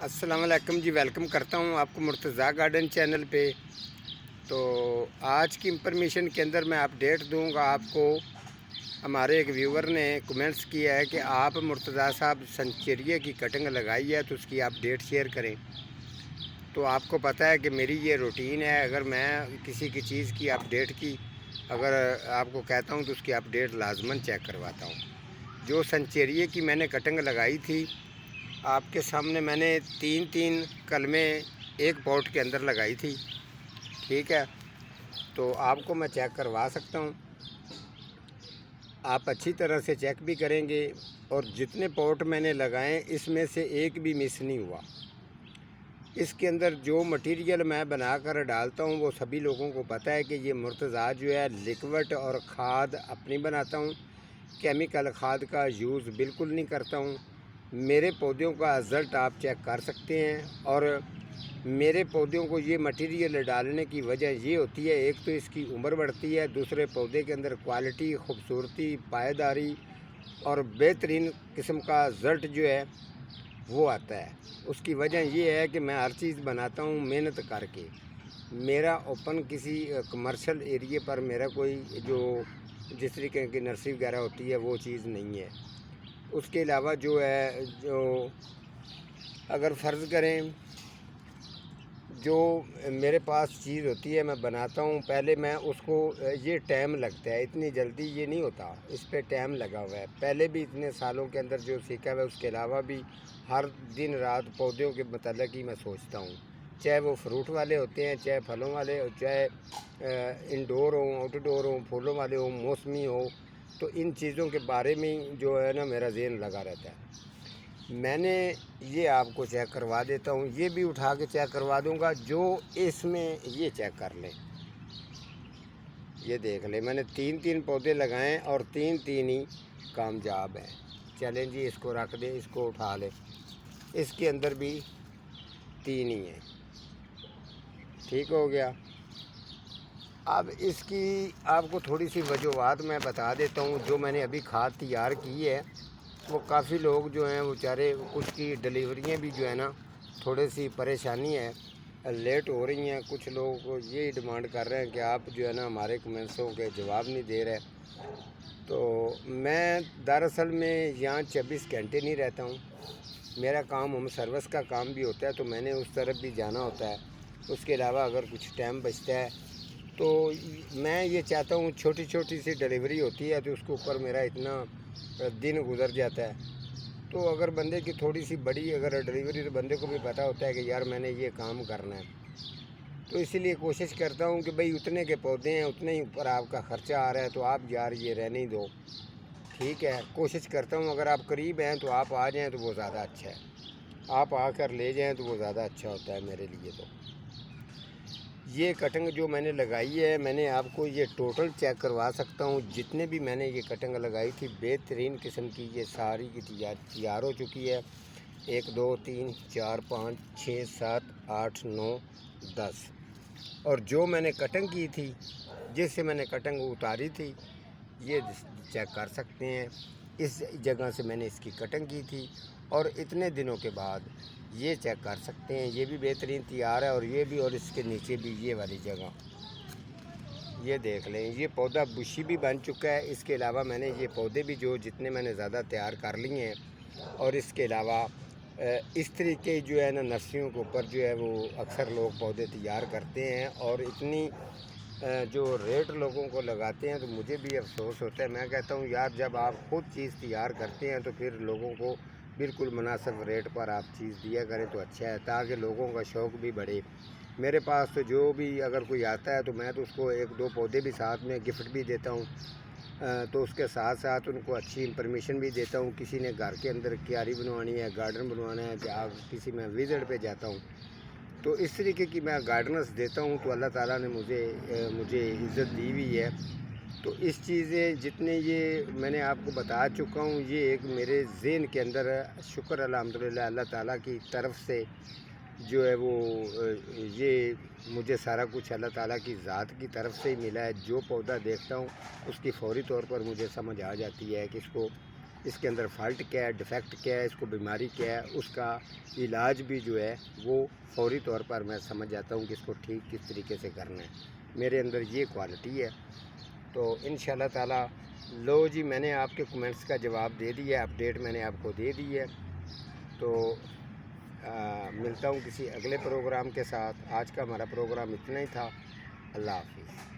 السلام علیکم جی، ویلکم کرتا ہوں آپ کو مرتضیٰ گارڈن چینل پہ۔ تو آج کی انفارمیشن کے اندر میں اپڈیٹ دوں گا آپ کو۔ ہمارے ایک ویور نے کمنٹس کیا ہے کہ آپ مرتضیٰ صاحب سنچیریا کی کٹنگ لگائی ہے تو اس کی اپڈیٹ شیئر کریں۔ تو آپ کو پتہ ہے کہ میری یہ روٹین ہے، اگر میں کسی کی چیز کی اپڈیٹ کی اگر آپ کو کہتا ہوں تو اس کی اپڈیٹ لازماً چیک کرواتا ہوں۔ جو سنچیریا کی میں نے کٹنگ لگائی تھی آپ کے سامنے، میں نے تین کلمیں ایک پوٹ کے اندر لگائی تھی، ٹھیک ہے؟ تو آپ کو میں چیک کروا سکتا ہوں، آپ اچھی طرح سے چیک بھی کریں گے۔ اور جتنے پوٹ میں نے لگائے اس میں سے ایک بھی مس نہیں ہوا۔ اس کے اندر جو مٹیریل میں بنا کر ڈالتا ہوں وہ سبھی لوگوں کو پتہ ہے کہ یہ مرتضیٰ جو ہے لیکوڈ اور کھاد اپنی بناتا ہوں، کیمیکل کھاد کا یوز بالکل نہیں کرتا ہوں۔ میرے پودوں کا رزلٹ آپ چیک کر سکتے ہیں، اور میرے پودوں کو یہ مٹیریل ڈالنے کی وجہ یہ ہوتی ہے، ایک تو اس کی عمر بڑھتی ہے، دوسرے پودے کے اندر کوالٹی، خوبصورتی، پائیداری اور بہترین قسم کا رزلٹ جو ہے وہ آتا ہے۔ اس کی وجہ یہ ہے کہ میں ہر چیز بناتا ہوں محنت کر کے۔ میرا اوپن کسی کمرشل ایریے پر میرا کوئی جو جس طریقے کی نرسری وغیرہ ہوتی ہے وہ چیز نہیں ہے۔ اس کے علاوہ جو ہے، جو اگر فرض کریں جو میرے پاس چیز ہوتی ہے میں بناتا ہوں، پہلے میں اس کو یہ ٹائم لگتا ہے، اتنی جلدی یہ نہیں ہوتا، اس پہ ٹائم لگا ہوا ہے۔ پہلے بھی اتنے سالوں کے اندر جو سیکھا ہوا ہے، اس کے علاوہ بھی ہر دن رات پودوں کے متعلق ہی میں سوچتا ہوں، چاہے وہ فروٹ والے ہوتے ہیں، چاہے پھلوں والے، چاہے انڈور ہوں، آؤٹ ڈور ہوں، پھولوں والے ہوں، موسمی ہو، تو ان چیزوں کے بارے میں جو ہے نا میرا ذہن لگا رہتا ہے۔ میں نے یہ آپ کو چیک کروا دیتا ہوں، یہ بھی اٹھا کے چیک کروا دوں گا، جو اس میں یہ چیک کر لیں، یہ دیکھ لیں، میں نے تین پودے لگائے اور تین ہی کامیاب ہیں۔ چلیں جی، اس کو رکھ دیں، اس کو اٹھا لیں، اس کے اندر بھی تین ہی ہیں، ٹھیک ہو گیا۔ اب اس کی آپ کو تھوڑی سی وجوہات میں بتا دیتا ہوں۔ جو میں نے ابھی کھاد تیار کی ہے وہ کافی لوگ جو ہیں وہ بیچارے، کچھ کی ڈلیوریاں بھی جو ہے نا تھوڑی سی پریشانی ہے، لیٹ ہو رہی ہیں۔ کچھ لوگ یہ ڈیمانڈ کر رہے ہیں کہ آپ جو ہے نا ہمارے کمنٹسوں کے جواب نہیں دے رہے۔ تو میں دراصل میں یہاں 24 گھنٹے نہیں رہتا ہوں، میرا کام ہوم سروس کا کام بھی ہوتا ہے، تو میں نے اس طرف بھی جانا ہوتا ہے۔ اس کے علاوہ اگر کچھ ٹائم بچتا ہے تو میں یہ چاہتا ہوں، چھوٹی سی ڈلیوری ہوتی ہے تو اس کے اوپر میرا اتنا دن گزر جاتا ہے۔ تو اگر بندے کی تھوڑی سی بڑی اگر ڈلیوری، تو بندے کو بھی پتہ ہوتا ہے کہ یار میں نے یہ کام کرنا ہے، تو اسی لیے کوشش کرتا ہوں کہ بھئی اتنے کے پودے ہیں، اتنے ہی اوپر آپ کا خرچہ آ رہا ہے، تو آپ یار یہ رہنے ہی دو، ٹھیک ہے؟ کوشش کرتا ہوں اگر آپ قریب ہیں تو آپ آ جائیں تو وہ زیادہ اچھا ہے، آپ آ کر لے جائیں تو وہ زیادہ اچھا ہوتا ہے میرے لیے۔ تو یہ کٹنگ جو میں نے لگائی ہے، میں نے آپ کو یہ ٹوٹل چیک کروا سکتا ہوں، جتنے بھی میں نے یہ کٹنگ لگائی تھی بہترین قسم کی، یہ ساری کی تیار ہو چکی ہے۔ 1 2 3 4 5 6 7 8 9 10، اور جو میں نے کٹنگ کی تھی، جس سے میں نے کٹنگ اتاری تھی، یہ چیک کر سکتے ہیں، اس جگہ سے میں نے اس کی کٹنگ کی تھی، اور اتنے دنوں کے بعد یہ چیک کر سکتے ہیں، یہ بھی بہترین تیار ہے، اور یہ بھی، اور اس کے نیچے بھی یہ والی جگہ یہ دیکھ لیں، یہ پودا بشی بھی بن چکا ہے۔ اس کے علاوہ میں نے یہ پودے بھی جو جتنے میں نے زیادہ تیار کر لیے ہیں، اور اس کے علاوہ اس طریقے جو ہے نا نرسریوں کے اوپر جو ہے وہ اکثر لوگ پودے تیار کرتے ہیں، اور اتنی جو ریٹ لوگوں کو لگاتے ہیں، تو مجھے بھی افسوس ہوتا ہے۔ میں کہتا ہوں یار جب آپ خود چیز تیار کرتے ہیں تو پھر لوگوں کو بالکل مناسب ریٹ پر آپ چیز دیا کریں تو اچھا ہے، تاکہ لوگوں کا شوق بھی بڑھے۔ میرے پاس تو جو بھی اگر کوئی آتا ہے تو میں تو اس کو 1 2 پودے بھی ساتھ میں گفٹ بھی دیتا ہوں، تو اس کے ساتھ ساتھ ان کو اچھی انفارمیشن بھی دیتا ہوں۔ کسی نے گھر کے اندر کیاری بنوانی ہے، گارڈن بنوانا ہے، کہ آپ کسی میں وزٹ پہ جاتا ہوں تو اس طریقے کی میں گائیڈنس دیتا ہوں، تو اللہ تعالیٰ نے مجھے عزت دی ہوئی ہے۔ تو اس چیزیں جتنے یہ میں نے آپ کو بتا چکا ہوں، یہ ایک میرے ذہن کے اندر شکر الحمدللہ اللہ تعالیٰ کی طرف سے جو ہے وہ یہ مجھے سارا کچھ اللہ تعالیٰ کی ذات کی طرف سے ہی ملا ہے۔ جو پودا دیکھتا ہوں اس کی فوری طور پر مجھے سمجھ آ جاتی ہے کہ اس کو اس کے اندر فالٹ کیا ہے، ڈیفیکٹ کیا ہے، اس کو بیماری کیا ہے، اس کا علاج بھی جو ہے وہ فوری طور پر میں سمجھ جاتا ہوں کہ اس کو ٹھیک کس طریقے سے کرنا ہے. میرے اندر یہ کوالٹی ہے. تو انشاءاللہ تعالی لو جی، میں نے آپ کے کمنٹس کا جواب دے دیا ہے، اپڈیٹ میں نے آپ کو دے دی ہے. تو ملتا ہوں کسی اگلے پروگرام کے ساتھ. آج کا ہمارا پروگرام اتنا ہی تھا. اللہ حافظ.